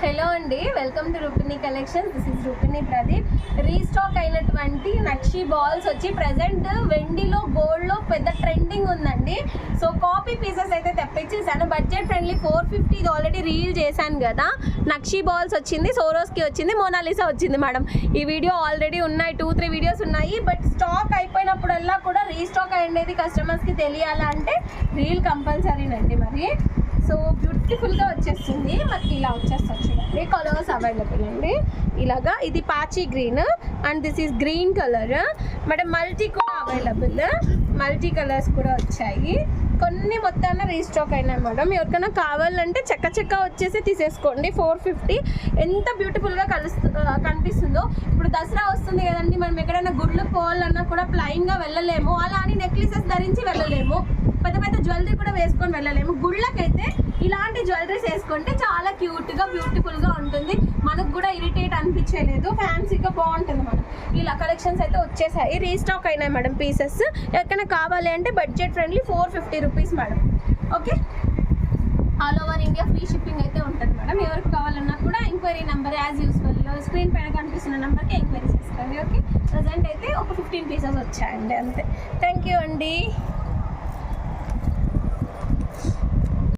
Hello అండి, welcome to రూపిణి collections. This is రూపిణి ప్రదీప్. రీస్టాక్ అయినటువంటి నక్షి బాల్స్ వచ్చి ప్రెసెంట్ వెండిలో గోల్డ్లో పెద్ద ట్రెండింగ్ ఉందండి. సో కాపీ పీసెస్ అయితే తెప్పించేసాను. బడ్జెట్ ఫ్రెండ్లీ 450 ఇది ఆల్రెడీ రీల్ చేశాను కదా. నక్షి బాల్స్ వచ్చింది, సోరోస్కి వచ్చింది, మోనాలిసా వచ్చింది మేడం. ఈ వీడియో ఆల్రెడీ ఉన్నాయి, 2-3 వీడియోస్ ఉన్నాయి. బట్ స్టాక్ అయిపోయినప్పుడల్లా కూడా రీస్టాక్ అయ్యేది కస్టమర్స్కి తెలియాలంటే రీల్ కంపల్సరీనండి. మరి సో బ్యూటిఫుల్గా వచ్చేస్తుంది, మనకి ఇలా వచ్చేస్తుంది చూడండి. కలర్స్ అవైలబుల్ అండి. ఇలాగా ఇది పాచీ green and this is green colour madam. Multi కూడా అవైలబుల్, మల్టీ కలర్స్ కూడా వచ్చాయి. కొన్ని మొత్తాన రీస్టాక్ అయినాయి మేడం. ఎవరికైనా కావాలంటే చెక్క వచ్చేసి తీసేసుకోండి. 450 ఎంత బ్యూటిఫుల్గా కనిపిస్తుందో. ఇప్పుడు దసరా వస్తుంది కదండి, మనం ఎక్కడైనా గుడ్లకు పోవాలన్నా కూడా ప్లైన్గా వెళ్ళలేము, అలా అని నెక్లెసెస్ ధరించి వెళ్ళలేము, పెద్ద పెద్ద జ్యువెలరీ కూడా వేసుకొని వెళ్ళలేము. గుళ్ళకైతే ఇలాంటి జ్యువెలరీస్ వేసుకుంటే చాలా క్యూట్గా బ్యూటిఫుల్గా ఉంటుంది, మనకు కూడా ఇరిటేట్ అనిపించలేదు, ఫ్యాన్సీగా బాగుంటుంది మేడం. ఇలా కలెక్షన్స్ అయితే వచ్చేసాయి, రీస్టాక్ అయినాయి మేడం పీసెస్. ఎవరికైనా కావాలి అంటే budget friendly 450 rupees madam. Okay, all over India free shipping అయితే ఉంటుంది మేడం. ఎవరికి కావాలన్నా కూడా enquiry number as usual screen పైన కనిపిస్తున్న నెంబర్కి ఎంక్వైరీ చేసుకోండి. ఓకే, ప్రజెంట్ అయితే ఒక 15 పీసెస్ వచ్చాయండి, అంతే. థ్యాంక్ యూ అండి.